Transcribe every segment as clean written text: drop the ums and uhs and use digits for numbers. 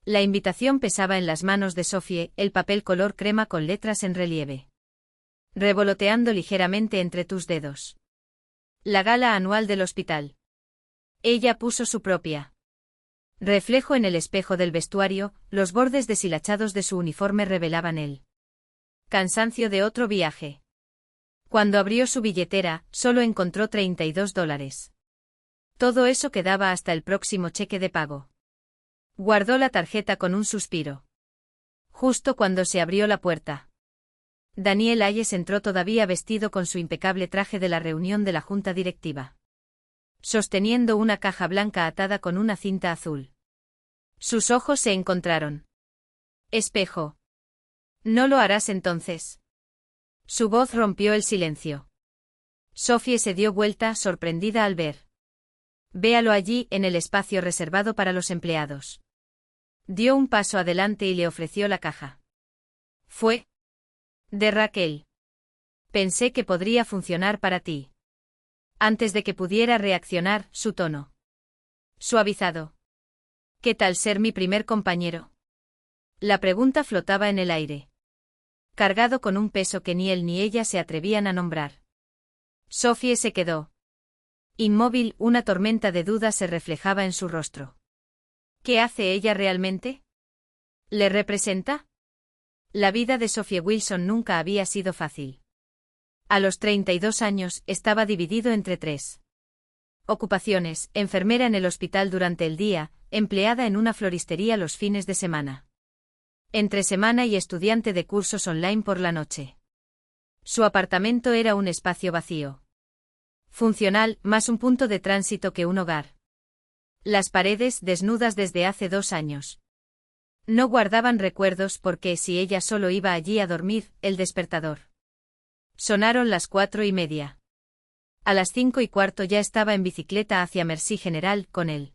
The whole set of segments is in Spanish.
La invitación pesaba en las manos de Sophie, el papel color crema con letras en relieve. Revoloteando ligeramente entre tus dedos. La gala anual del hospital. Ella puso su propia. Reflejo en el espejo del vestuario, los bordes deshilachados de su uniforme revelaban el cansancio de otro viaje. Cuando abrió su billetera, solo encontró $32. Todo eso quedaba hasta el próximo cheque de pago. Guardó la tarjeta con un suspiro. Justo cuando se abrió la puerta. Daniel Hayes entró todavía vestido con su impecable traje de la reunión de la junta directiva. Sosteniendo una caja blanca atada con una cinta azul. Sus ojos se encontraron. Espejo. ¿No lo harás entonces? Su voz rompió el silencio. Sophie se dio vuelta, sorprendida al ver. Véalo allí, en el espacio reservado para los empleados. Dio un paso adelante y le ofreció la caja. Fue de Raquel. Pensé que podría funcionar para ti. Antes de que pudiera reaccionar, su tono suavizado. ¿Qué tal ser mi primer compañero? La pregunta flotaba en el aire. Cargado con un peso que ni él ni ella se atrevían a nombrar. Sophie se quedó inmóvil, una tormenta de dudas se reflejaba en su rostro. ¿Qué hace ella realmente? ¿Le representa? La vida de Sophie Wilson nunca había sido fácil. A los 32 años, estaba dividido entre 3 ocupaciones: enfermera en el hospital durante el día, empleada en una floristería los fines de semana. Entre semana y estudiante de cursos online por la noche. Su apartamento era un espacio vacío. Funcional, más un punto de tránsito que un hogar. Las paredes, desnudas desde hace 2 años. No guardaban recuerdos porque si ella solo iba allí a dormir, el despertador. Sonaron las 4:30. A las 5:15 ya estaba en bicicleta hacia Merci General, con él.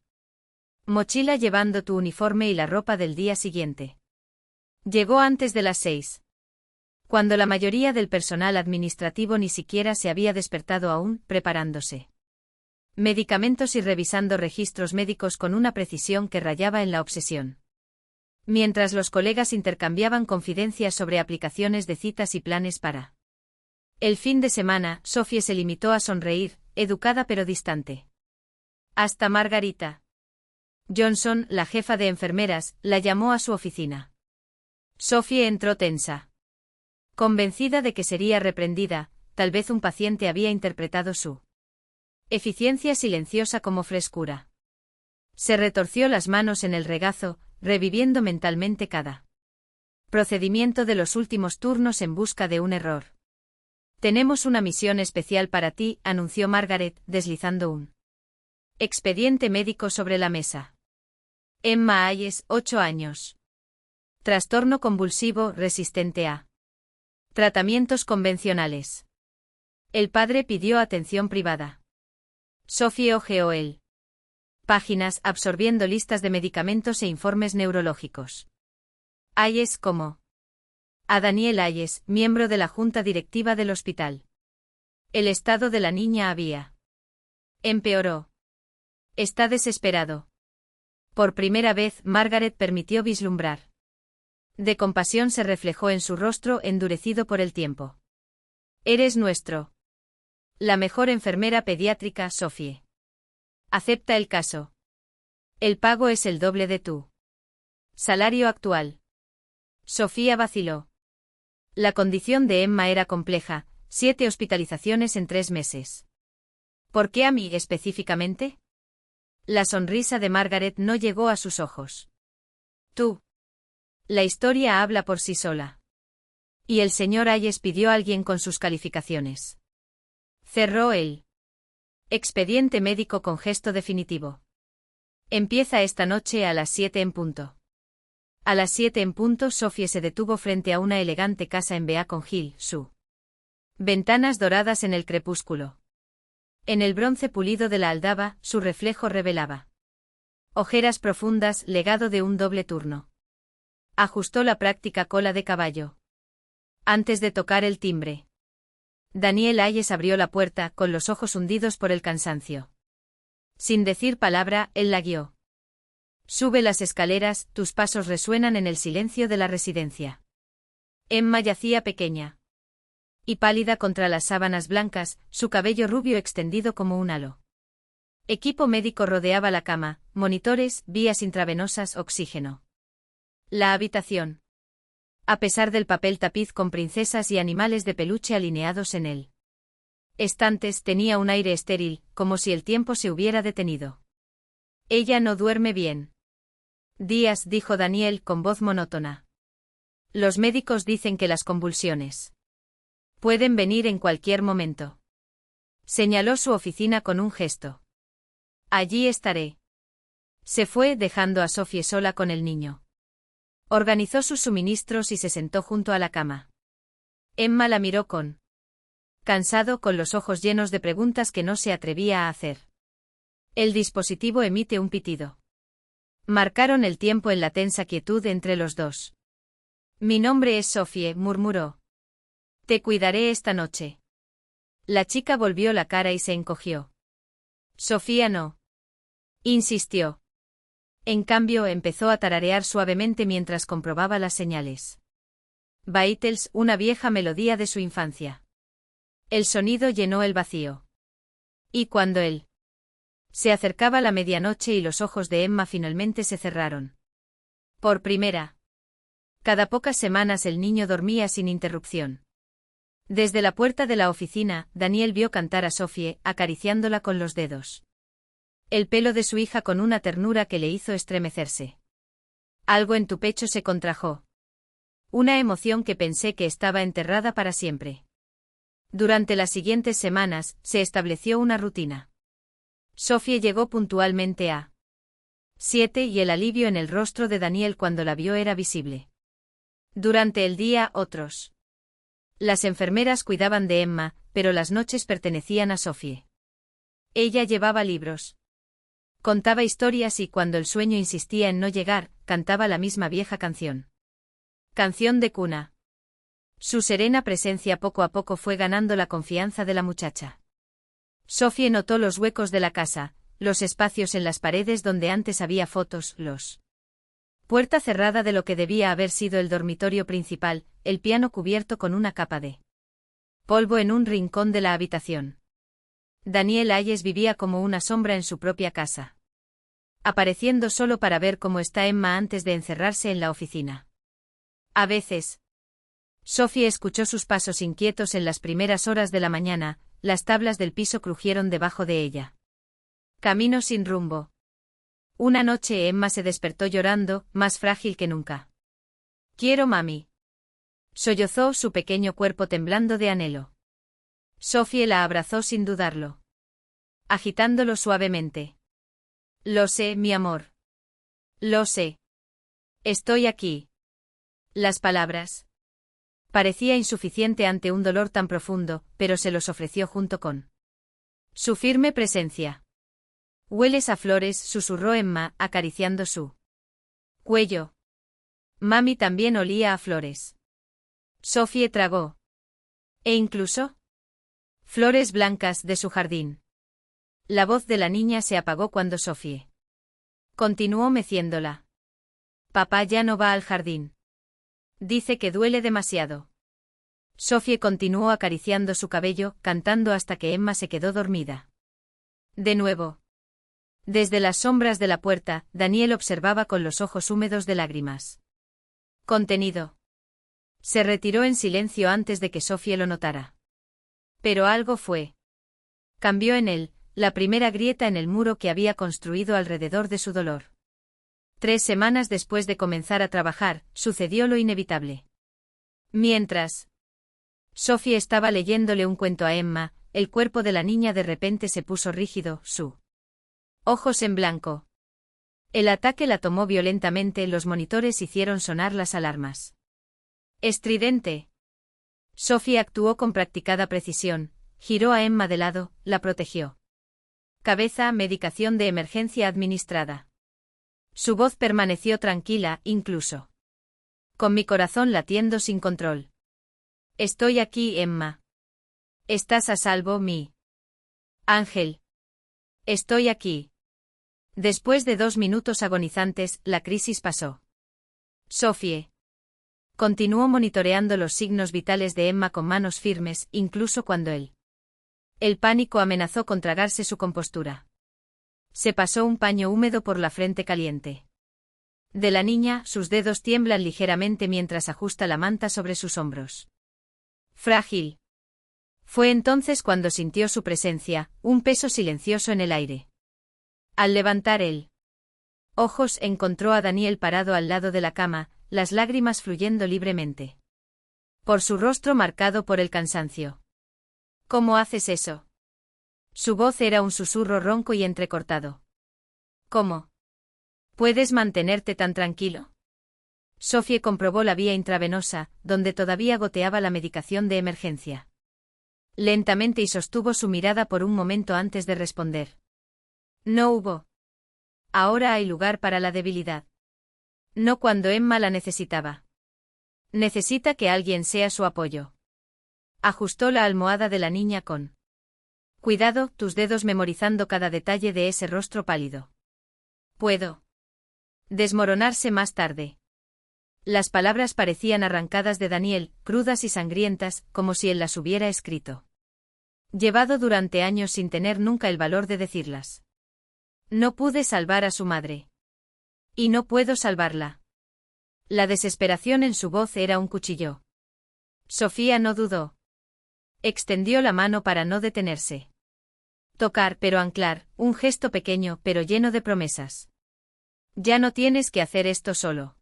Mochila llevando tu uniforme y la ropa del día siguiente. Llegó antes de las 6. Cuando la mayoría del personal administrativo ni siquiera se había despertado aún, preparándose medicamentos y revisando registros médicos con una precisión que rayaba en la obsesión. Mientras los colegas intercambiaban confidencias sobre aplicaciones de citas y planes para el fin de semana, Sophie se limitó a sonreír, educada pero distante. Hasta Margarita Johnson, la jefa de enfermeras, la llamó a su oficina. Sophie entró tensa. Convencida de que sería reprendida, tal vez un paciente había interpretado su eficiencia silenciosa como frescura. Se retorció las manos en el regazo, reviviendo mentalmente cada procedimiento de los últimos turnos en busca de un error. Tenemos una misión especial para ti, anunció Margaret, deslizando un expediente médico sobre la mesa. Emma Hayes, 8 años. Trastorno convulsivo resistente a tratamientos convencionales. El padre pidió atención privada. Sophie hojeó el páginas, absorbiendo listas de medicamentos e informes neurológicos. Hayes como a Daniel Hayes, miembro de la junta directiva del hospital. El estado de la niña había empeoró. Está desesperado. Por primera vez, Margaret permitió vislumbrar de compasión se reflejó en su rostro endurecido por el tiempo. Eres nuestro. La mejor enfermera pediátrica, Sophie. Acepta el caso. El pago es el doble de tu salario actual. Sofía vaciló. La condición de Emma era compleja, 7 hospitalizaciones en 3 meses. ¿Por qué a mí específicamente? La sonrisa de Margaret no llegó a sus ojos. Tú. La historia habla por sí sola. Y el señor Hayes pidió a alguien con sus calificaciones. Cerró el expediente médico con gesto definitivo. Empieza esta noche a las 7 en punto. A las 7 en punto, Sophie se detuvo frente a una elegante casa en Beacon Hill, su ventanas doradas en el crepúsculo. En el bronce pulido de la aldaba, su reflejo revelaba ojeras profundas, legado de un doble turno. Ajustó la práctica cola de caballo. Antes de tocar el timbre, Daniel Hayes abrió la puerta, con los ojos hundidos por el cansancio. Sin decir palabra, él la guió. Sube las escaleras, tus pasos resuenan en el silencio de la residencia. Emma yacía pequeña y pálida contra las sábanas blancas, su cabello rubio extendido como un halo. Equipo médico rodeaba la cama, monitores, vías intravenosas, oxígeno. La habitación. A pesar del papel tapiz con princesas y animales de peluche alineados en él. Estantes, tenía un aire estéril, como si el tiempo se hubiera detenido. Ella no duerme bien. Días, dijo Daniel con voz monótona. Los médicos dicen que las convulsiones pueden venir en cualquier momento. Señaló su oficina con un gesto. Allí estaré. Se fue, dejando a Sophie sola con el niño. Organizó sus suministros y se sentó junto a la cama. Emma la miró cansado, con los ojos llenos de preguntas que no se atrevía a hacer. El dispositivo emite un pitido. Marcaron el tiempo en la tensa quietud entre los dos. Mi nombre es Sophie, murmuró. Te cuidaré esta noche. La chica volvió la cara y se encogió. Sofía no. Insistió. En cambio, empezó a tararear suavemente mientras comprobaba las señales. Beatles, una vieja melodía de su infancia. El sonido llenó el vacío. Y cuando él se acercaba la medianoche y los ojos de Emma finalmente se cerraron. Por primera. Cada pocas semanas el niño dormía sin interrupción. Desde la puerta de la oficina, Daniel vio cantar a Sophie, acariciándola con los dedos. El pelo de su hija con una ternura que le hizo estremecerse. Algo en tu pecho se contrajo. Una emoción que pensé que estaba enterrada para siempre. Durante las siguientes semanas, se estableció una rutina. Sophie llegó puntualmente a 7 y el alivio en el rostro de Daniel cuando la vio era visible. Durante el día, otros. Las enfermeras cuidaban de Emma, pero las noches pertenecían a Sophie. Ella llevaba libros. Contaba historias y cuando el sueño insistía en no llegar, cantaba la misma vieja canción. Canción de cuna. Su serena presencia poco a poco fue ganando la confianza de la muchacha. Sophie notó los huecos de la casa, los espacios en las paredes donde antes había fotos, los puerta cerrada de lo que debía haber sido el dormitorio principal, el piano cubierto con una capa de polvo en un rincón de la habitación. Daniel Hayes vivía como una sombra en su propia casa. Apareciendo solo para ver cómo está Emma antes de encerrarse en la oficina. A veces. Sophie escuchó sus pasos inquietos en las primeras horas de la mañana, las tablas del piso crujieron debajo de ella. Camino sin rumbo. Una noche Emma se despertó llorando, más frágil que nunca. Quiero mami. Sollozó, su pequeño cuerpo temblando de anhelo. Sophie la abrazó sin dudarlo. Agitándolo suavemente. Lo sé, mi amor. Lo sé. Estoy aquí. Las palabras. Parecía insuficiente ante un dolor tan profundo, pero se los ofreció junto con su firme presencia. Hueles a flores, susurró Emma, acariciando su cuello. Mami también olía a flores. Sophie tragó. E incluso flores blancas de su jardín. La voz de la niña se apagó cuando Sophie continuó meciéndola. Papá ya no va al jardín. Dice que duele demasiado. Sophie continuó acariciando su cabello, cantando hasta que Emma se quedó dormida. De nuevo. Desde las sombras de la puerta, Daniel observaba con los ojos húmedos de lágrimas. Contenido. Se retiró en silencio antes de que Sophie lo notara. Pero algo fue. Cambió en él, la primera grieta en el muro que había construido alrededor de su dolor. 3 semanas después de comenzar a trabajar, sucedió lo inevitable. Mientras Sophie estaba leyéndole un cuento a Emma, el cuerpo de la niña de repente se puso rígido, su ojos en blanco. El ataque la tomó violentamente, los monitores hicieron sonar las alarmas. Estridente. Sophie actuó con practicada precisión, giró a Emma de lado, la protegió. Cabeza, medicación de emergencia administrada. Su voz permaneció tranquila, incluso con mi corazón latiendo sin control. Estoy aquí, Emma. Estás a salvo, mi ángel. Estoy aquí. Después de 2 minutos agonizantes, la crisis pasó. Sophie continuó monitoreando los signos vitales de Emma con manos firmes, incluso cuando el pánico amenazó con tragarse su compostura. Se pasó un paño húmedo por la frente caliente de la niña, sus dedos tiemblan ligeramente mientras ajusta la manta sobre sus hombros. Frágil. Fue entonces cuando sintió su presencia, un peso silencioso en el aire. Al levantar ojos encontró a Daniel parado al lado de la cama, las lágrimas fluyendo libremente por su rostro marcado por el cansancio. ¿Cómo haces eso? Su voz era un susurro ronco y entrecortado. ¿Cómo puedes mantenerte tan tranquilo? Sophie comprobó la vía intravenosa, donde todavía goteaba la medicación de emergencia. Lentamente y sostuvo su mirada por un momento antes de responder. No hubo. Ahora hay lugar para la debilidad. No cuando Emma la necesitaba. Necesita que alguien sea su apoyo. Ajustó la almohada de la niña con cuidado, tus dedos memorizando cada detalle de ese rostro pálido. Puedo desmoronarse más tarde. Las palabras parecían arrancadas de Daniel, crudas y sangrientas, como si él las hubiera escrito. Llevado durante años sin tener nunca el valor de decirlas. No pude salvar a su madre. Y no puedo salvarla. La desesperación en su voz era un cuchillo. Sofía no dudó. Extendió la mano para no detenerse. Tocar pero anclar, un gesto pequeño pero lleno de promesas. Ya no tienes que hacer esto solo.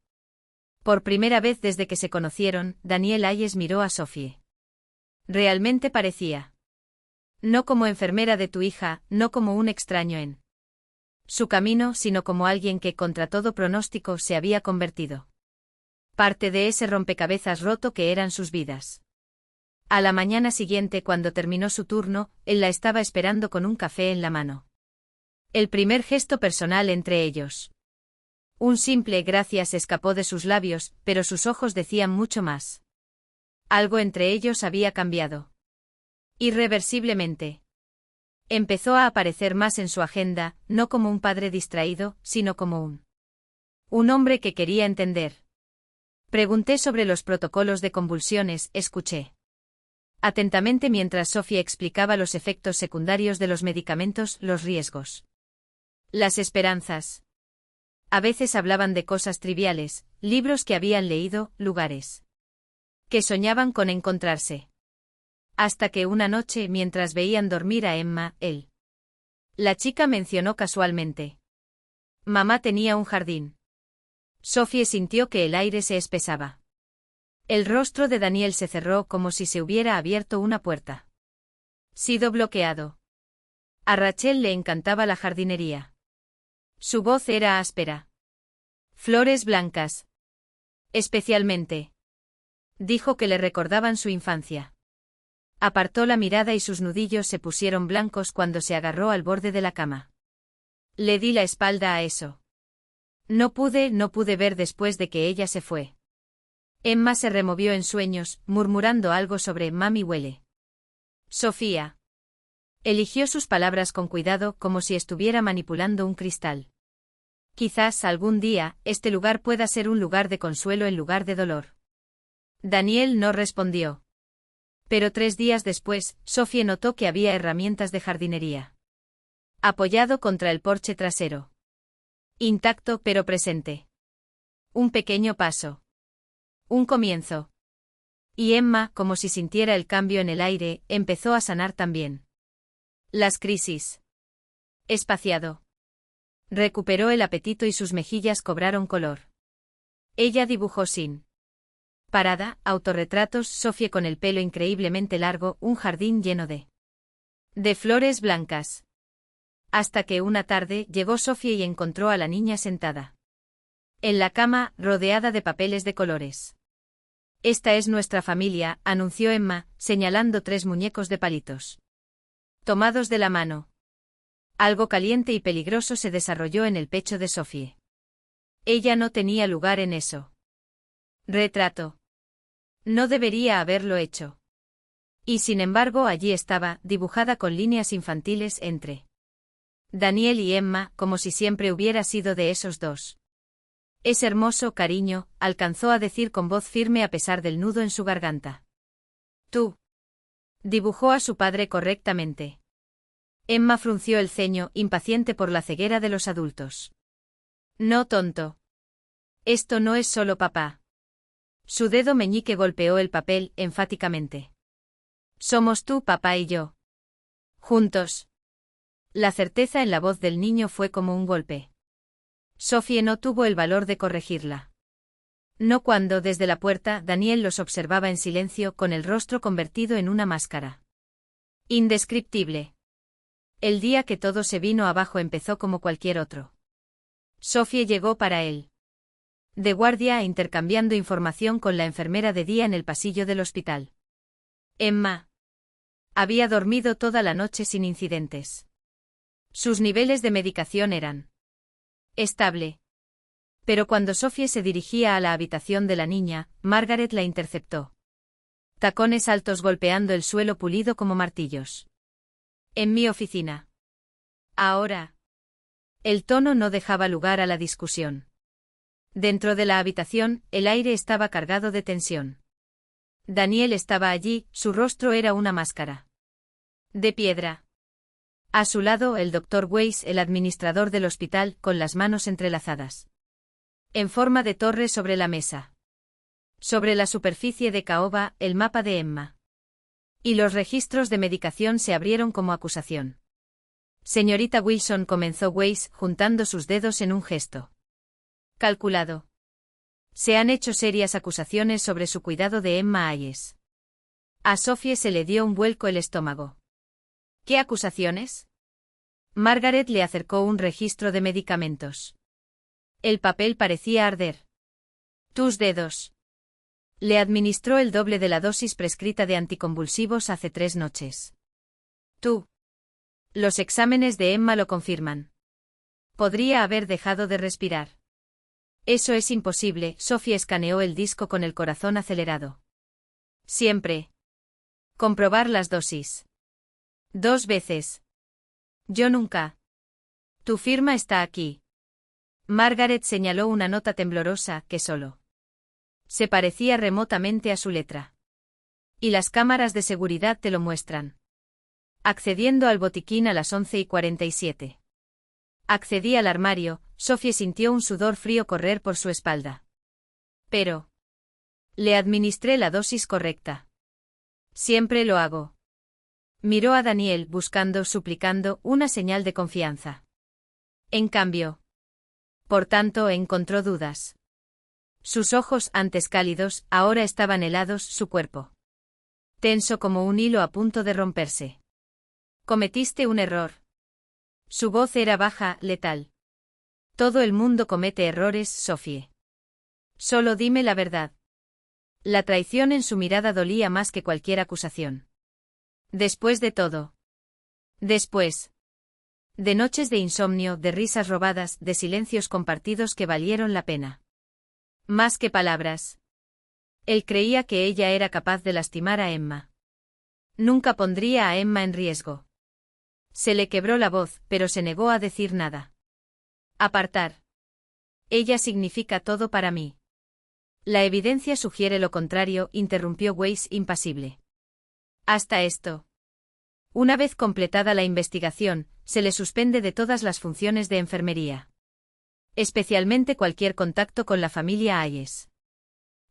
Por primera vez desde que se conocieron, Daniel Hayes miró a Sophie. Realmente parecía. No como enfermera de tu hija, no como un extraño en su camino, sino como alguien que, contra todo pronóstico, se había convertido. Parte de ese rompecabezas roto que eran sus vidas. A la mañana siguiente, cuando terminó su turno, él la estaba esperando con un café en la mano. El primer gesto personal entre ellos. Un simple gracias escapó de sus labios, pero sus ojos decían mucho más. Algo entre ellos había cambiado. Irreversiblemente. Empezó a aparecer más en su agenda, no como un padre distraído, sino como un hombre que quería entender. Pregunté sobre los protocolos de convulsiones, escuché atentamente mientras Sophie explicaba los efectos secundarios de los medicamentos, los riesgos. Las esperanzas. A veces hablaban de cosas triviales, libros que habían leído, lugares que soñaban con encontrarse. Hasta que una noche, mientras veían dormir a Emma, la chica mencionó casualmente. Mamá tenía un jardín. Sophie sintió que el aire se espesaba. El rostro de Daniel se cerró como si se hubiera abierto una puerta. Sido bloqueado. A Rachel le encantaba la jardinería. Su voz era áspera. Flores blancas. Especialmente. Dijo que le recordaban su infancia. Apartó la mirada y sus nudillos se pusieron blancos cuando se agarró al borde de la cama. Le di la espalda a eso. No pude ver después de que ella se fue. Emma se removió en sueños, murmurando algo sobre mami huele. Sofía. Eligió sus palabras con cuidado, como si estuviera manipulando un cristal. Quizás algún día, este lugar pueda ser un lugar de consuelo en lugar de dolor. Daniel no respondió. Pero 3 días después, Sophie notó que había herramientas de jardinería. Apoyado contra el porche trasero. Intacto pero presente. Un pequeño paso. Un comienzo. Y Emma, como si sintiera el cambio en el aire, empezó a sanar también. Las crisis. Espaciado. Recuperó el apetito y sus mejillas cobraron color. Ella dibujó sin parada, autorretratos, Sophie con el pelo increíblemente largo, un jardín lleno de flores blancas. Hasta que una tarde llegó Sophie y encontró a la niña sentada en la cama, rodeada de papeles de colores. Esta es nuestra familia, anunció Emma, señalando 3 muñecos de palitos. Tomados de la mano. Algo caliente y peligroso se desarrolló en el pecho de Sophie. Ella no tenía lugar en eso. Retrato. No debería haberlo hecho. Y sin embargo allí estaba, dibujada con líneas infantiles entre Daniel y Emma, como si siempre hubiera sido de esos dos. Es hermoso, cariño, alcanzó a decir con voz firme a pesar del nudo en su garganta. Tú. Dibujó a su padre correctamente. Emma frunció el ceño, impaciente por la ceguera de los adultos. No, tonto. Esto no es solo papá. Su dedo meñique golpeó el papel, enfáticamente. Somos tú, papá y yo. Juntos. La certeza en la voz del niño fue como un golpe. Sophie no tuvo el valor de corregirla. No cuando, desde la puerta, Daniel los observaba en silencio, con el rostro convertido en una máscara. Indescriptible. El día que todo se vino abajo empezó como cualquier otro. Sophie llegó para él. De guardia, intercambiando información con la enfermera de día en el pasillo del hospital. Emma. Había dormido toda la noche sin incidentes. Sus niveles de medicación eran estable. Pero cuando Sophie se dirigía a la habitación de la niña, Margaret la interceptó. Tacones altos golpeando el suelo pulido como martillos. En mi oficina. Ahora. El tono no dejaba lugar a la discusión. Dentro de la habitación, el aire estaba cargado de tensión. Daniel estaba allí, su rostro era una máscara. De piedra. A su lado, el Dr. Weiss, el administrador del hospital, con las manos entrelazadas. En forma de torre sobre la mesa. Sobre la superficie de caoba, el mapa de Emma. Y los registros de medicación se abrieron como acusación. Señorita Wilson, comenzó Weiss, juntando sus dedos en un gesto calculado. Se han hecho serias acusaciones sobre su cuidado de Emma Hayes. A Sophie se le dio un vuelco el estómago. ¿Qué acusaciones? Margaret le acercó un registro de medicamentos. El papel parecía arder. Tus dedos. Le administró el doble de la dosis prescrita de anticonvulsivos hace 3 noches. Tú. Los exámenes de Emma lo confirman. Podría haber dejado de respirar. Eso es imposible. Sophie escaneó el disco con el corazón acelerado. Siempre. Comprobar las dosis. 2 veces. Yo nunca. Tu firma está aquí. Margaret señaló una nota temblorosa que solo se parecía remotamente a su letra. Y las cámaras de seguridad te lo muestran. Accediendo al botiquín a las 11:47. Accedí al armario. Sophie sintió un sudor frío correr por su espalda. Pero le administré la dosis correcta. Siempre lo hago. Miró a Daniel buscando, suplicando, una señal de confianza. En cambio, por tanto, encontró dudas. Sus ojos, antes cálidos, ahora estaban helados, su cuerpo tenso como un hilo a punto de romperse. Cometiste un error. Su voz era baja, letal. Todo el mundo comete errores, Sophie. Solo dime la verdad. La traición en su mirada dolía más que cualquier acusación. Después de todo. Después. De noches de insomnio, de risas robadas, de silencios compartidos que valieron la pena. Más que palabras. Él creía que ella era capaz de lastimar a Emma. Nunca pondría a Emma en riesgo. Se le quebró la voz, pero se negó a decir nada. Apartar. Ella significa todo para mí. La evidencia sugiere lo contrario, interrumpió Weiss impasible. Hasta esto. Una vez completada la investigación, se le suspende de todas las funciones de enfermería. Especialmente cualquier contacto con la familia Hayes.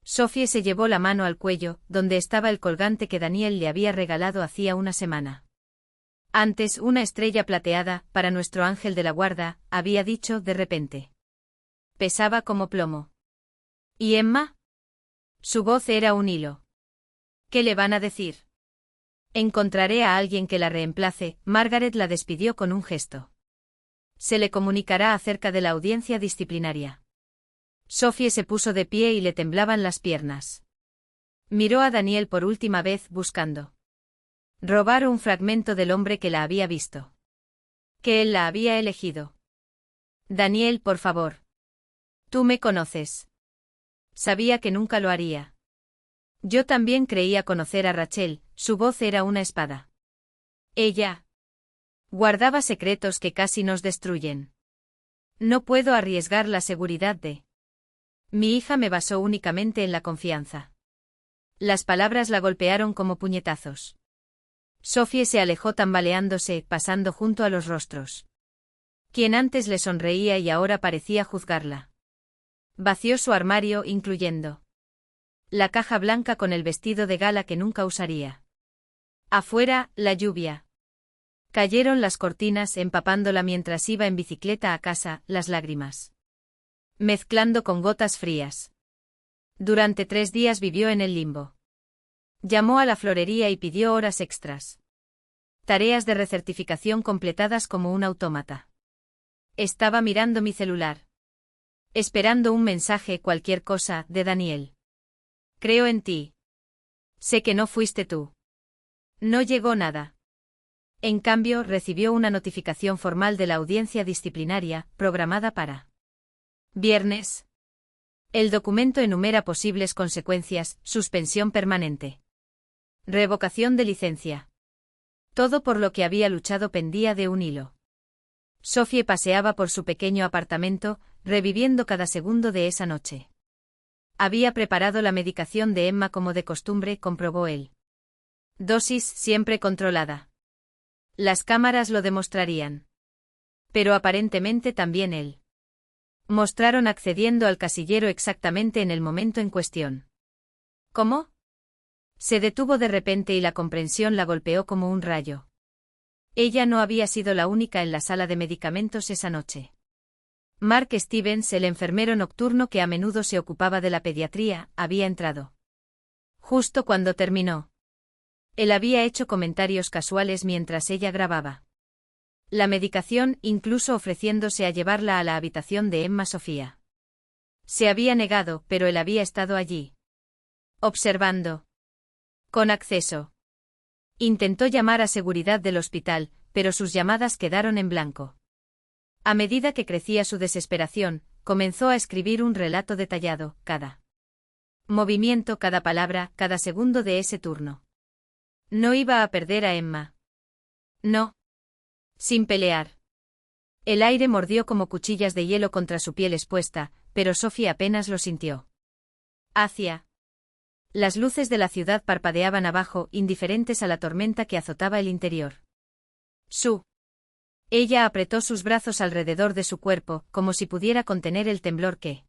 Sophie se llevó la mano al cuello, donde estaba el colgante que Daniel le había regalado hacía una semana. Antes, una estrella plateada, para nuestro ángel de la guarda, había dicho de repente. Pesaba como plomo. ¿Y Emma? Su voz era un hilo. ¿Qué le van a decir? Encontraré a alguien que la reemplace. Margaret la despidió con un gesto. Se le comunicará acerca de la audiencia disciplinaria. Sophie se puso de pie y le temblaban las piernas. Miró a Daniel por última vez buscando robar un fragmento del hombre que la había visto. Que él la había elegido. Daniel, por favor. Tú me conoces. Sabía que nunca lo haría. Yo también creía conocer a Rachel, su voz era una espada. Ella Guardaba secretos que casi nos destruyen. No puedo arriesgar la seguridad de... Mi hija me basó únicamente en la confianza. Las palabras la golpearon como puñetazos. Sophie se alejó tambaleándose, pasando junto a los rostros. Quien antes le sonreía y ahora parecía juzgarla. Vació su armario, incluyendo la caja blanca con el vestido de gala que nunca usaría. Afuera, la lluvia. Cayeron las cortinas empapándola mientras iba en bicicleta a casa, las lágrimas mezclando con gotas frías. Durante 3 días vivió en el limbo. Llamó a la florería y pidió horas extras. Tareas de recertificación completadas como un autómata. Estaba mirando mi celular. Esperando un mensaje, cualquier cosa, de Daniel. Creo en ti. Sé que no fuiste tú. No llegó nada. En cambio, recibió una notificación formal de la audiencia disciplinaria, programada para viernes. El documento enumera posibles consecuencias: suspensión permanente, revocación de licencia. Todo por lo que había luchado pendía de un hilo. Sophie paseaba por su pequeño apartamento, reviviendo cada segundo de esa noche. Había preparado la medicación de Emma como de costumbre, comprobó él. Dosis siempre controlada. Las cámaras lo demostrarían. Pero aparentemente también él. Mostraron accediendo al casillero exactamente en el momento en cuestión. ¿Cómo? Se detuvo de repente y la comprensión la golpeó como un rayo. Ella no había sido la única en la sala de medicamentos esa noche. Mark Stevens, el enfermero nocturno que a menudo se ocupaba de la pediatría, había entrado. Justo cuando terminó. Él había hecho comentarios casuales mientras ella grababa la medicación, incluso ofreciéndose a llevarla a la habitación de Emma Sofía. Se había negado, pero él había estado allí. Observando. Con acceso. Intentó llamar a seguridad del hospital, pero sus llamadas quedaron en blanco. A medida que crecía su desesperación, comenzó a escribir un relato detallado, cada movimiento, cada palabra, cada segundo de ese turno. No iba a perder a Emma. No. Sin pelear. El aire mordió como cuchillas de hielo contra su piel expuesta, pero Sophie apenas lo sintió. Hacia. Las luces de la ciudad parpadeaban abajo, indiferentes a la tormenta que azotaba el interior. Ella apretó sus brazos alrededor de su cuerpo, como si pudiera contener el temblor que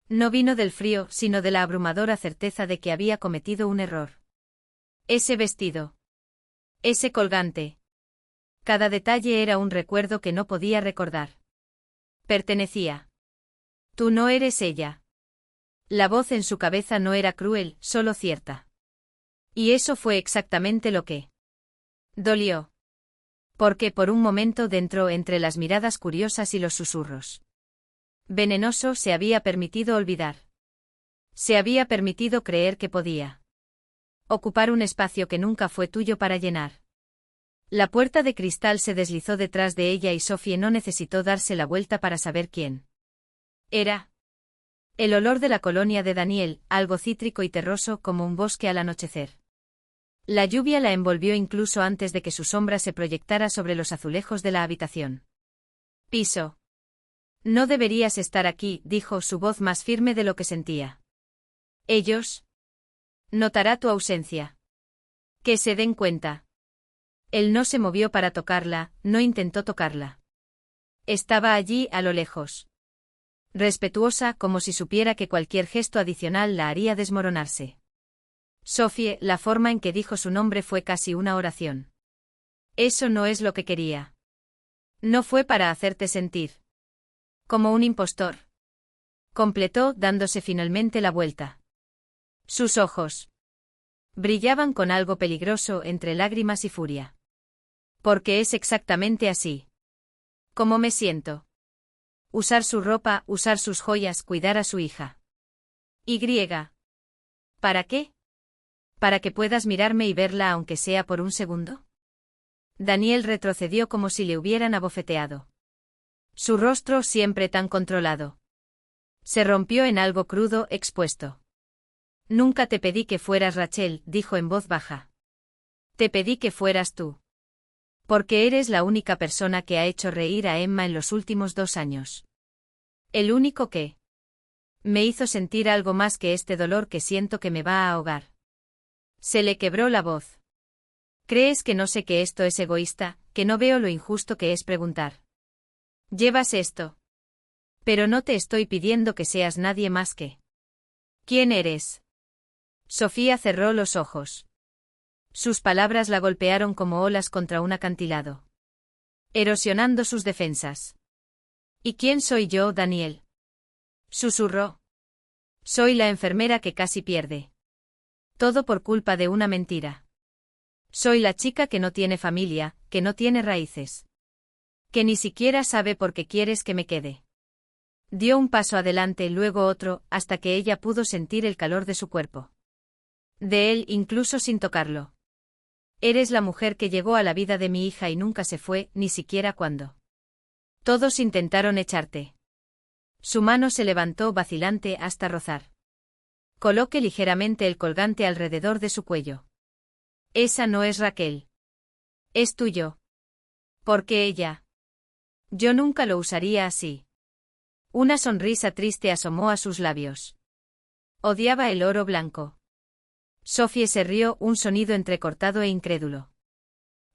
no vino del frío, sino de la abrumadora certeza de que había cometido un error. Ese vestido. Ese colgante. Cada detalle era un recuerdo que no podía recordar. Pertenecía. Tú no eres ella. La voz en su cabeza no era cruel, solo cierta. Y eso fue exactamente lo que dolió. Porque por un momento dentro, entre las miradas curiosas y los susurros venenoso, se había permitido olvidar. Se había permitido creer que podía ocupar un espacio que nunca fue tuyo para llenar. La puerta de cristal se deslizó detrás de ella y Sophie no necesitó darse la vuelta para saber quién era. El olor de la colonia de Daniel, algo cítrico y terroso como un bosque al anochecer. La lluvia la envolvió incluso antes de que su sombra se proyectara sobre los azulejos de la habitación. Piso. No deberías estar aquí, dijo, su voz más firme de lo que sentía. Ellos. Notará tu ausencia. Que se den cuenta. Él no se movió para tocarla, no intentó tocarla. Estaba allí, a lo lejos. Respetuosa, como si supiera que cualquier gesto adicional la haría desmoronarse. Sophie, la forma en que dijo su nombre fue casi una oración. Eso no es lo que quería. No fue para hacerte sentir como un impostor. Completó, dándose finalmente la vuelta. Sus ojos brillaban con algo peligroso entre lágrimas y furia. Porque es exactamente así. ¿Cómo me siento? Usar su ropa, usar sus joyas, cuidar a su hija. Y. ¿Para qué? ¿Para que puedas mirarme y verla aunque sea por un segundo? Daniel retrocedió como si le hubieran abofeteado. Su rostro, siempre tan controlado, se rompió en algo crudo, expuesto. Nunca te pedí que fueras Rachel, dijo en voz baja. Te pedí que fueras tú. Porque eres la única persona que ha hecho reír a Emma en los últimos 2 años. El único que me hizo sentir algo más que este dolor que siento que me va a ahogar. Se le quebró la voz. ¿Crees que no sé que esto es egoísta, que no veo lo injusto que es preguntar? Llevas esto. Pero no te estoy pidiendo que seas nadie más que. ¿Quién eres? Sofía cerró los ojos. Sus palabras la golpearon como olas contra un acantilado, erosionando sus defensas. ¿Y quién soy yo, Daniel? Susurró. Soy la enfermera que casi pierde. Todo por culpa de una mentira. Soy la chica que no tiene familia, que no tiene raíces. Que ni siquiera sabe por qué quieres que me quede. Dio un paso adelante, luego otro, hasta que ella pudo sentir el calor de su cuerpo. De él incluso sin tocarlo. Eres la mujer que llegó a la vida de mi hija y nunca se fue, ni siquiera cuando todos intentaron echarte. Su mano se levantó vacilante hasta rozar. Coloque ligeramente el colgante alrededor de su cuello. Esa no es Raquel. Es tuyo. Porque ella. Yo nunca lo usaría así. Una sonrisa triste asomó a sus labios. Odiaba el oro blanco. Sophie se rió, un sonido entrecortado e incrédulo.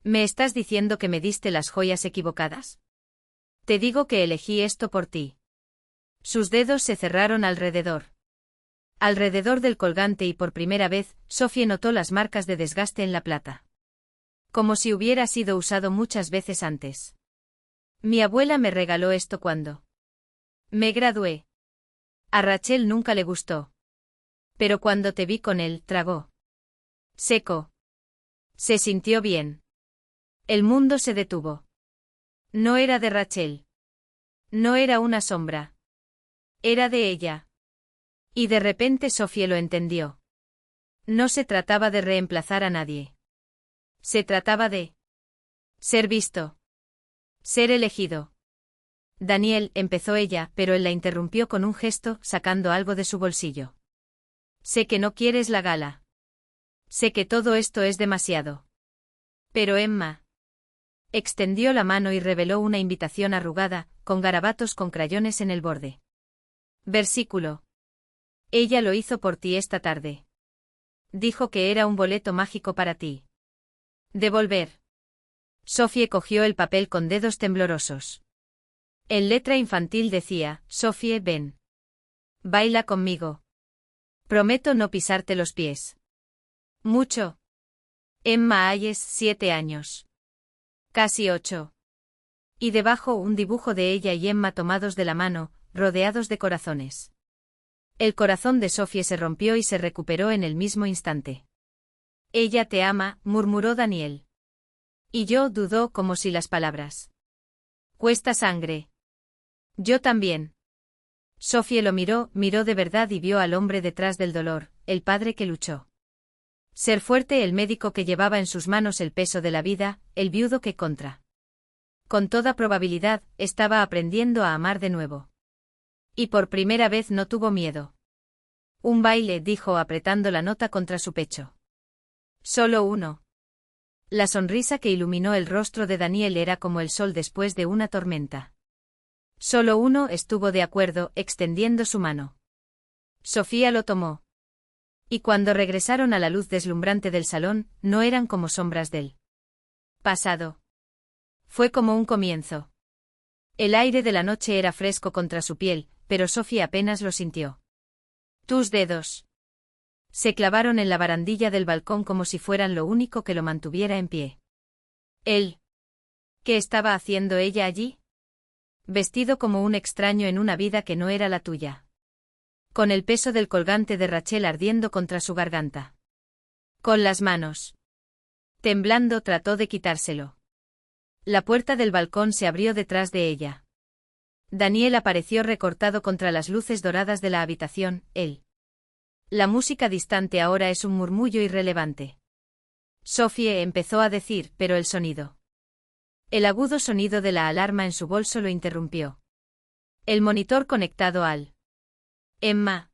¿Me estás diciendo que me diste las joyas equivocadas? Te digo que elegí esto por ti. Sus dedos se cerraron alrededor del colgante y por primera vez, Sophie notó las marcas de desgaste en la plata. Como si hubiera sido usado muchas veces antes. Mi abuela me regaló esto cuando me gradué. A Rachel nunca le gustó. Pero cuando te vi con él, tragó seco. Se sintió bien. El mundo se detuvo. No era de Rachel. No era una sombra. Era de ella. Y de repente Sophie lo entendió. No se trataba de reemplazar a nadie. Se trataba de ser visto. Ser elegido. Daniel, empezó ella, pero él la interrumpió con un gesto, sacando algo de su bolsillo. Sé que no quieres la gala. Sé que todo esto es demasiado. Pero Emma extendió la mano y reveló una invitación arrugada, con garabatos con crayones en el borde. Versículo. Ella lo hizo por ti esta tarde. Dijo que era un boleto mágico para ti. Devolver. Sophie cogió el papel con dedos temblorosos. En letra infantil decía, Sophie, ven. Baila conmigo. Prometo no pisarte los pies. Mucho. Emma Hayes, 7 años. Casi 8. Y debajo un dibujo de ella y Emma tomados de la mano, rodeados de corazones. El corazón de Sophie se rompió y se recuperó en el mismo instante. Ella te ama, murmuró Daniel. Y yo dudó como si las palabras. Cuesta sangre. Yo también. Sophie lo miró de verdad y vio al hombre detrás del dolor, el padre que luchó. Ser fuerte, el médico que llevaba en sus manos el peso de la vida, el viudo que con toda probabilidad, estaba aprendiendo a amar de nuevo. Y por primera vez no tuvo miedo. Un baile, dijo apretando la nota contra su pecho. Solo uno. La sonrisa que iluminó el rostro de Daniel era como el sol después de una tormenta. Solo uno, estuvo de acuerdo, extendiendo su mano. Sofía lo tomó. Y cuando regresaron a la luz deslumbrante del salón, no eran como sombras del pasado. Fue como un comienzo. El aire de la noche era fresco contra su piel, pero Sophie apenas lo sintió. Tus dedos se clavaron en la barandilla del balcón como si fueran lo único que lo mantuviera en pie. Él. ¿Qué estaba haciendo ella allí? Vestido como un extraño en una vida que no era la tuya. Con el peso del colgante de Rachel ardiendo contra su garganta. Con las manos temblando trató de quitárselo. La puerta del balcón se abrió detrás de ella. Daniel apareció recortado contra las luces doradas de la habitación, él. La música distante ahora es un murmullo irrelevante. Sophie empezó a decir, pero el sonido. El agudo sonido de la alarma en su bolso lo interrumpió. El monitor conectado al Emma.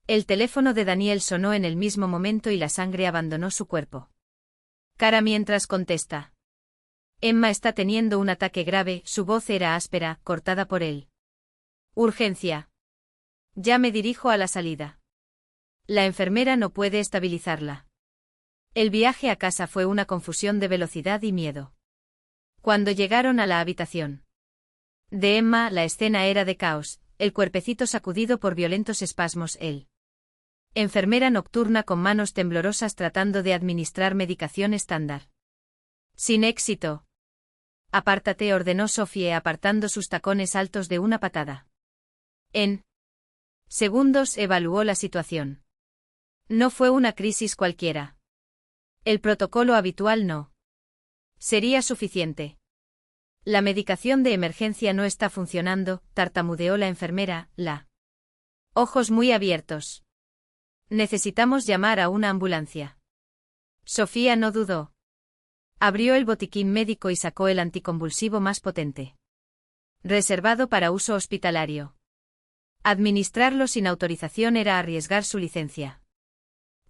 El teléfono de Daniel sonó en el mismo momento y la sangre abandonó su cuerpo. Cara mientras contesta. Emma está teniendo un ataque grave, su voz era áspera, cortada por él. Urgencia. Ya me dirijo a la salida. La enfermera no puede estabilizarla. El viaje a casa fue una confusión de velocidad y miedo. Cuando llegaron a la habitación de Emma, la escena era de caos, el cuerpecito sacudido por violentos espasmos, él. Enfermera nocturna con manos temblorosas tratando de administrar medicación estándar. Sin éxito. Apártate, ordenó Sophie apartando sus tacones altos de una patada. En segundos evaluó la situación. No fue una crisis cualquiera. El protocolo habitual no sería suficiente. La medicación de emergencia no está funcionando, tartamudeó la enfermera, ojos muy abiertos. Necesitamos llamar a una ambulancia. Sofía no dudó. Abrió el botiquín médico y sacó el anticonvulsivo más potente. Reservado para uso hospitalario. Administrarlo sin autorización era arriesgar su licencia.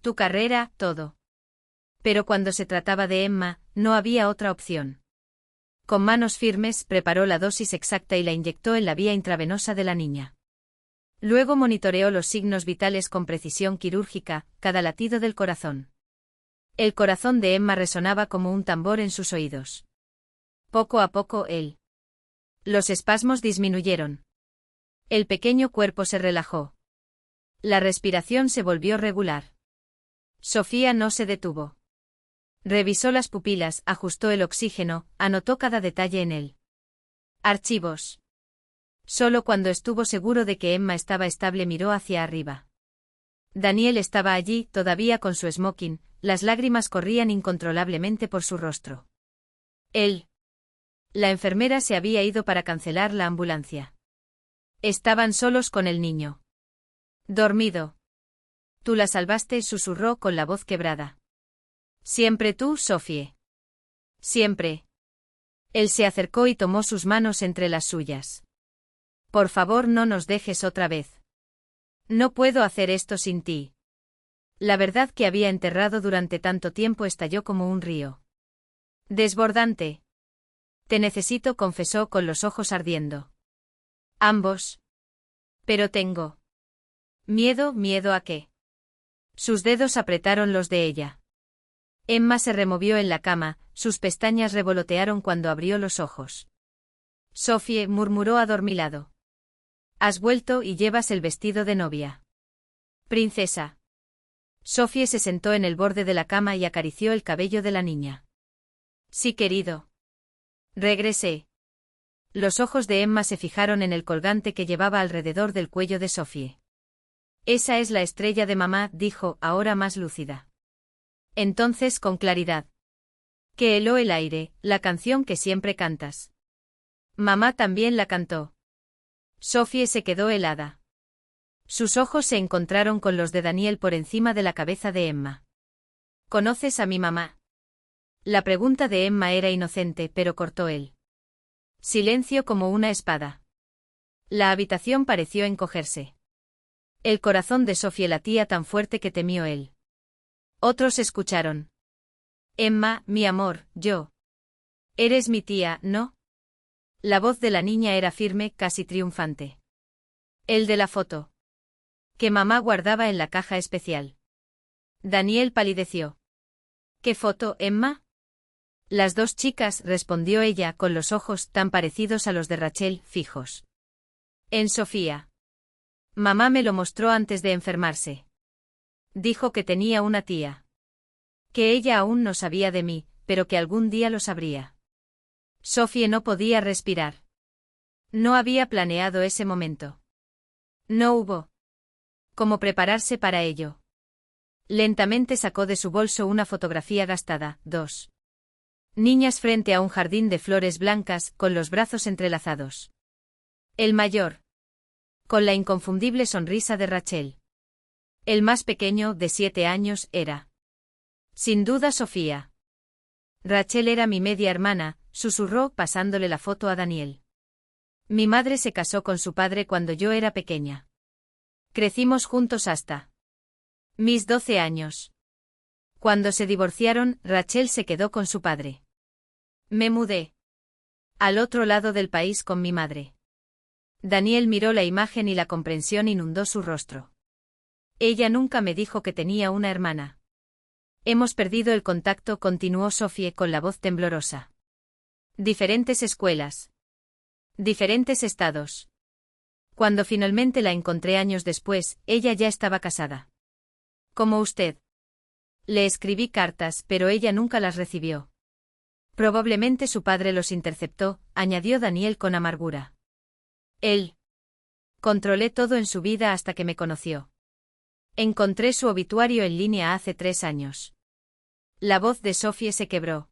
Tu carrera, todo. Pero cuando se trataba de Emma, no había otra opción. Con manos firmes, preparó la dosis exacta y la inyectó en la vía intravenosa de la niña. Luego monitoreó los signos vitales con precisión quirúrgica, cada latido del corazón. El corazón de Emma resonaba como un tambor en sus oídos. Poco a poco los espasmos disminuyeron. El pequeño cuerpo se relajó. La respiración se volvió regular. Sofía no se detuvo. Revisó las pupilas, ajustó el oxígeno, anotó cada detalle en él. Archivos. Solo cuando estuvo seguro de que Emma estaba estable miró hacia arriba. Daniel estaba allí, todavía con su smoking, las lágrimas corrían incontrolablemente por su rostro. La enfermera se había ido para cancelar la ambulancia. Estaban solos con el niño. Dormido. Tú la salvaste, susurró con la voz quebrada. Siempre tú, Sophie. Siempre. Él se acercó y tomó sus manos entre las suyas. Por favor, no nos dejes otra vez. No puedo hacer esto sin ti. La verdad que había enterrado durante tanto tiempo estalló como un río. Desbordante. Te necesito, confesó con los ojos ardiendo. Ambos. Pero tengo miedo, ¿miedo a qué? Sus dedos apretaron los de ella. Emma se removió en la cama, sus pestañas revolotearon cuando abrió los ojos. Sophie, murmuró adormilado. Has vuelto y llevas el vestido de novia. Princesa. Sophie se sentó en el borde de la cama y acarició el cabello de la niña. Sí, querido. Regresé. Los ojos de Emma se fijaron en el colgante que llevaba alrededor del cuello de Sophie. Esa es la estrella de mamá, dijo, ahora más lúcida. Entonces con claridad. Que heló el aire, la canción que siempre cantas. Mamá también la cantó. Sophie se quedó helada. Sus ojos se encontraron con los de Daniel por encima de la cabeza de Emma. ¿Conoces a mi mamá? La pregunta de Emma era inocente, pero cortó él. Silencio como una espada. La habitación pareció encogerse. El corazón de Sophie latía tan fuerte que temió él. Otros escucharon. Emma, mi amor, yo. Eres mi tía, ¿no? La voz de la niña era firme, casi triunfante. El de la foto. Que mamá guardaba en la caja especial. Daniel palideció. ¿Qué foto, Emma? Las dos chicas, respondió ella con los ojos tan parecidos a los de Rachel, fijos. En Sofía. Mamá me lo mostró antes de enfermarse. Dijo que tenía una tía. Que ella aún no sabía de mí, pero que algún día lo sabría. Sophie no podía respirar. No había planeado ese momento. No hubo cómo prepararse para ello. Lentamente sacó de su bolso una fotografía gastada, dos niñas frente a un jardín de flores blancas, con los brazos entrelazados. El mayor. Con la inconfundible sonrisa de Rachel. El más pequeño, de 7 años, era. Sin duda Sofía. Rachel era mi media hermana, susurró pasándole la foto a Daniel. Mi madre se casó con su padre cuando yo era pequeña. Crecimos juntos hasta mis 12 años. Cuando se divorciaron, Rachel se quedó con su padre. Me mudé al otro lado del país con mi madre. Daniel miró la imagen y la comprensión inundó su rostro. Ella nunca me dijo que tenía una hermana. Hemos perdido el contacto, continuó Sophie con la voz temblorosa. Diferentes escuelas. Diferentes estados. Cuando finalmente la encontré años después, ella ya estaba casada. Como usted. Le escribí cartas, pero ella nunca las recibió. Probablemente su padre los interceptó, añadió Daniel con amargura. Él. Controlé todo en su vida hasta que me conoció. Encontré su obituario en línea hace 3 años. La voz de Sophie se quebró.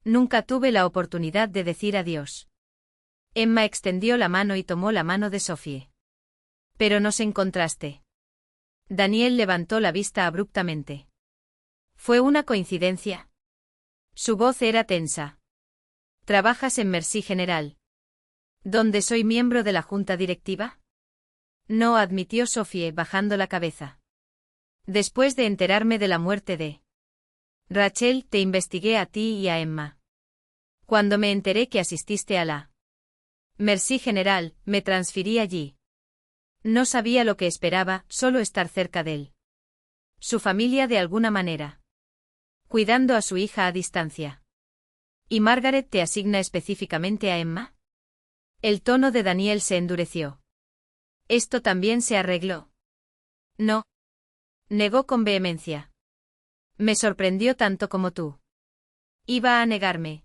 Nunca tuve la oportunidad de decir adiós. Emma extendió la mano y tomó la mano de Sophie. Pero nos encontraste. Daniel levantó la vista abruptamente. ¿Fue una coincidencia? Su voz era tensa. ¿Trabajas en Merci General? ¿Donde soy miembro de la junta directiva? No, admitió Sophie bajando la cabeza. Después de enterarme de la muerte de Rachel, te investigué a ti y a Emma. Cuando me enteré que asististe a la Merci General, me transferí allí. No sabía lo que esperaba, solo estar cerca de él. Su familia de alguna manera. Cuidando a su hija a distancia. ¿Y Margaret te asigna específicamente a Emma? El tono de Daniel se endureció. ¿Esto también se arregló? No. Negó con vehemencia. Me sorprendió tanto como tú. Iba a negarme.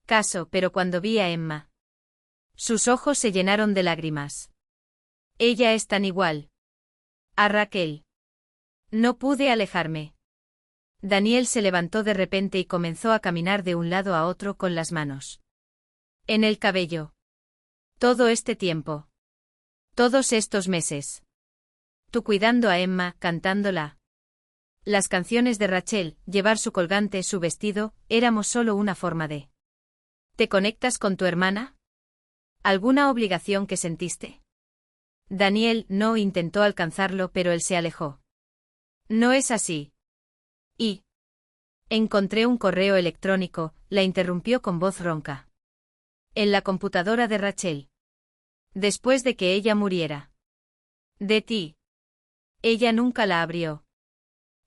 Caso, pero cuando vi a Emma. Sus ojos se llenaron de lágrimas. Ella es tan igual. A Raquel. No pude alejarme. Daniel se levantó de repente y comenzó a caminar de un lado a otro con las manos en el cabello. Todo este tiempo. Todos estos meses. Tú cuidando a Emma, cantándola. Las canciones de Rachel, llevar su colgante, su vestido, éramos solo una forma de. ¿Te conectas con tu hermana? ¿Alguna obligación que sentiste? Daniel no intentó alcanzarlo, pero él se alejó. No es así. Y. Encontré un correo electrónico, la interrumpió con voz ronca. En la computadora de Rachel. Después de que ella muriera. De ti. Ella nunca la abrió.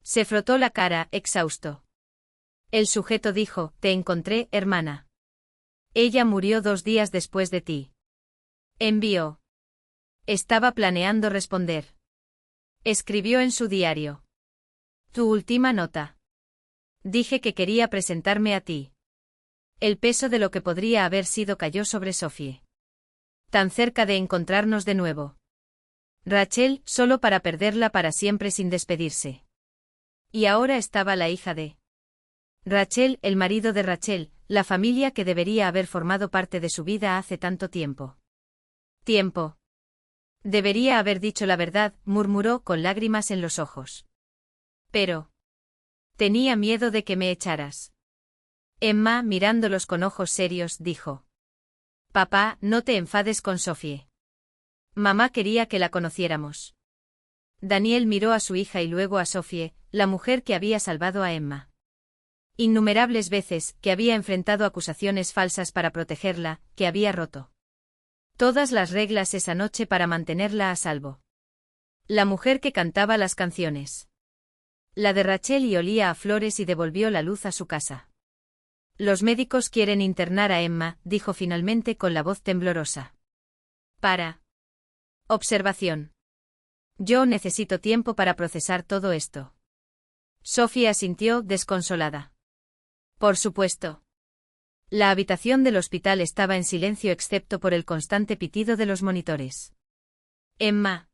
Se frotó la cara, exhausto. El sujeto dijo, te encontré, hermana. Ella murió 2 días después de ti. Envió. Estaba planeando responder. Escribió en su diario. Tu última nota. Dije que quería presentarme a ti. El peso de lo que podría haber sido cayó sobre Sophie. Tan cerca de encontrarnos de nuevo. Rachel, solo para perderla para siempre sin despedirse. Y ahora estaba la hija de Rachel, el marido de Rachel, la familia que debería haber formado parte de su vida hace tanto tiempo. Tiempo. Debería haber dicho la verdad, murmuró con lágrimas en los ojos. Pero. Tenía miedo de que me echaras. Emma, mirándolos con ojos serios, dijo. Papá, no te enfades con Sophie. Mamá quería que la conociéramos. Daniel miró a su hija y luego a Sophie, la mujer que había salvado a Emma. Innumerables veces, que había enfrentado acusaciones falsas para protegerla, que había roto todas las reglas esa noche para mantenerla a salvo. La mujer que cantaba las canciones. La de Rachel y olía a flores y devolvió la luz a su casa. Los médicos quieren internar a Emma, dijo finalmente con la voz temblorosa. Para. Observación. Yo necesito tiempo para procesar todo esto. Sophie asintió, desconsolada. Por supuesto. La habitación del hospital estaba en silencio excepto por el constante pitido de los monitores. Emma.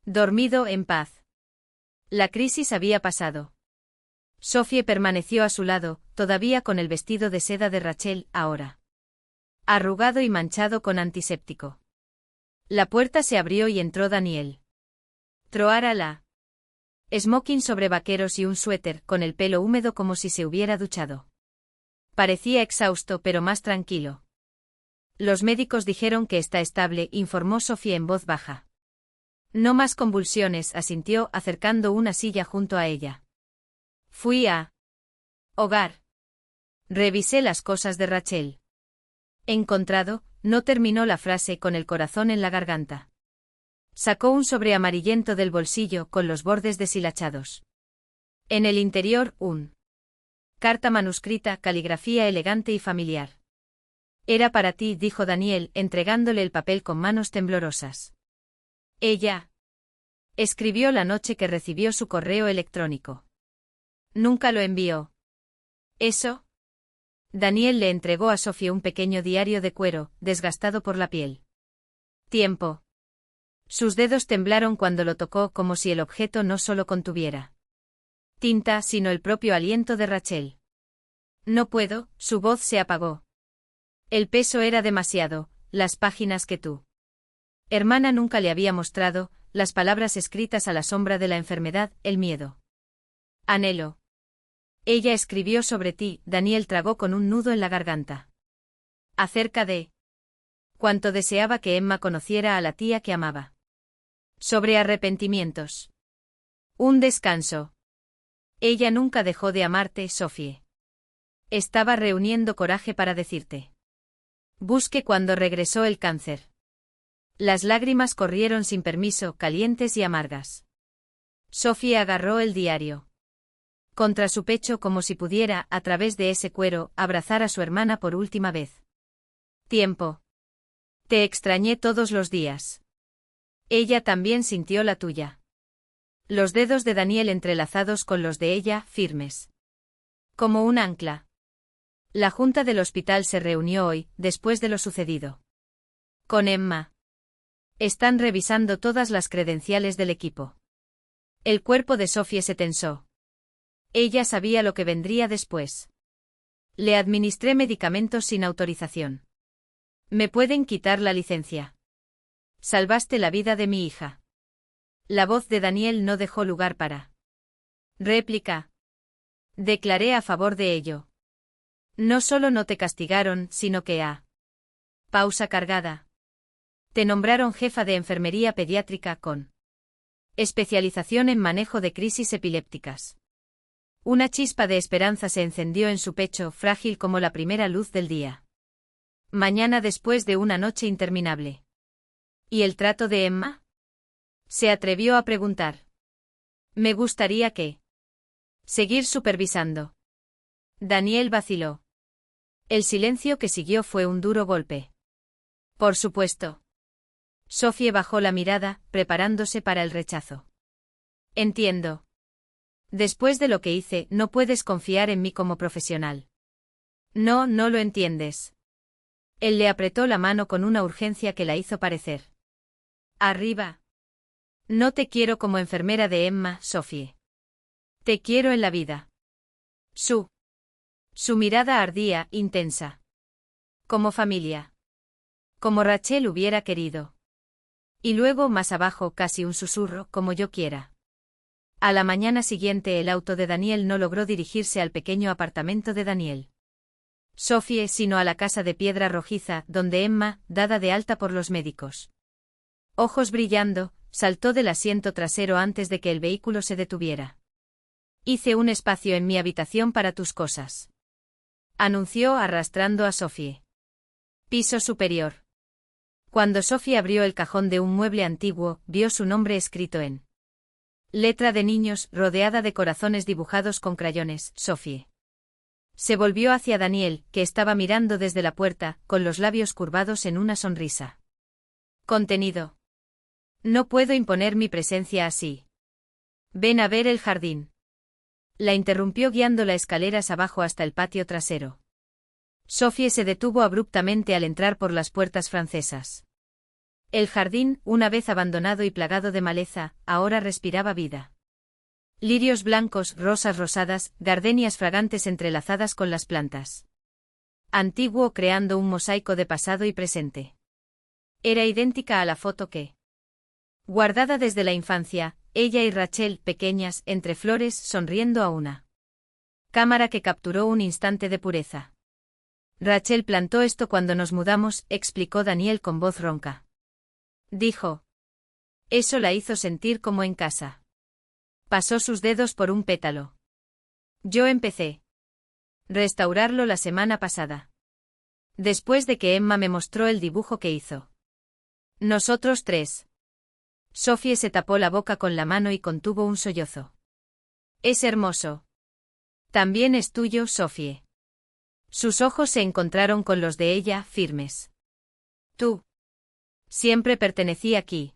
Dormido en paz. La crisis había pasado. Sophie permaneció a su lado, todavía con el vestido de seda de Rachel, ahora arrugado y manchado con antiséptico. La puerta se abrió y entró Daniel. Troara la smoking sobre vaqueros y un suéter, con el pelo húmedo como si se hubiera duchado. Parecía exhausto pero más tranquilo. Los médicos dijeron que está estable, informó Sophie en voz baja. No más convulsiones, asintió, acercando una silla junto a ella. Fui a hogar. Revisé las cosas de Rachel. Encontrado, no terminó la frase con el corazón en la garganta. Sacó un sobre amarillento del bolsillo con los bordes deshilachados. En el interior, carta manuscrita, caligrafía elegante y familiar. Era para ti, dijo Daniel, entregándole el papel con manos temblorosas. Ella escribió la noche que recibió su correo electrónico. Nunca lo envió. ¿Eso? Daniel le entregó a Sophie un pequeño diario de cuero, desgastado por la piel. Tiempo. Sus dedos temblaron cuando lo tocó, como si el objeto no solo contuviera tinta, sino el propio aliento de Rachel. No puedo, su voz se apagó. El peso era demasiado, las páginas que tu hermana nunca le había mostrado, las palabras escritas a la sombra de la enfermedad, el miedo. Anhelo. Ella escribió sobre ti, Daniel tragó con un nudo en la garganta. Acerca de cuánto deseaba que Emma conociera a la tía que amaba. Sobre arrepentimientos. Un descanso. Ella nunca dejó de amarte, Sophie. Estaba reuniendo coraje para decirte. Busque cuando regresó el cáncer. Las lágrimas corrieron sin permiso, calientes y amargas. Sophie agarró el diario contra su pecho como si pudiera, a través de ese cuero, abrazar a su hermana por última vez. Tiempo. Te extrañé todos los días. Ella también sintió la tuya. Los dedos de Daniel entrelazados con los de ella, firmes. Como un ancla. La junta del hospital se reunió hoy, después de lo sucedido. Con Emma. Están revisando todas las credenciales del equipo. El cuerpo de Sophie se tensó. Ella sabía lo que vendría después. Le administré medicamentos sin autorización. Me pueden quitar la licencia. Salvaste la vida de mi hija. La voz de Daniel no dejó lugar para réplica. Declaré a favor de ello. No solo no te castigaron, sino que pausa cargada. Te nombraron jefa de enfermería pediátrica con especialización en manejo de crisis epilépticas. Una chispa de esperanza se encendió en su pecho, frágil como la primera luz del día. Mañana después de una noche interminable. ¿Y el trato de Emma? Se atrevió a preguntar. Me gustaría que seguir supervisando. Daniel vaciló. El silencio que siguió fue un duro golpe. Por supuesto. Sophie bajó la mirada, preparándose para el rechazo. Entiendo. Después de lo que hice, no puedes confiar en mí como profesional. No, no lo entiendes. Él le apretó la mano con una urgencia que la hizo parecer. Arriba. No te quiero como enfermera de Emma, Sophie. Te quiero en la vida. Su mirada ardía, intensa. Como familia. Como Rachel hubiera querido. Y luego más abajo casi un susurro, como yo quiera. A la mañana siguiente el auto de Daniel no logró dirigirse al pequeño apartamento de Daniel. Sophie, sino a la casa de piedra rojiza, donde Emma, dada de alta por los médicos. Ojos brillando, saltó del asiento trasero antes de que el vehículo se detuviera. Hice un espacio en mi habitación para tus cosas. Anunció arrastrando a Sophie. Piso superior. Cuando Sophie abrió el cajón de un mueble antiguo, vio su nombre escrito en letra de niños, rodeada de corazones dibujados con crayones, Sophie. Se volvió hacia Daniel, que estaba mirando desde la puerta, con los labios curvados en una sonrisa. Contenido. No puedo imponer mi presencia así. Ven a ver el jardín. La interrumpió guiándola escaleras abajo hasta el patio trasero. Sophie se detuvo abruptamente al entrar por las puertas francesas. El jardín, una vez abandonado y plagado de maleza, ahora respiraba vida. Lirios blancos, rosas rosadas, gardenias fragantes entrelazadas con las plantas. Antiguo, creando un mosaico de pasado y presente. Era idéntica a la foto que, guardada desde la infancia, ella y Rachel, pequeñas, entre flores, sonriendo a una cámara que capturó un instante de pureza. Rachel plantó esto cuando nos mudamos, explicó Daniel con voz ronca. Dijo. Eso la hizo sentir como en casa. Pasó sus dedos por un pétalo. Yo empecé. Restaurarlo la semana pasada. Después de que Emma me mostró el dibujo que hizo. Nosotros tres. Sophie se tapó la boca con la mano y contuvo un sollozo. Es hermoso. También es tuyo, Sophie. Sus ojos se encontraron con los de ella, firmes. Tú. Siempre pertenecí aquí.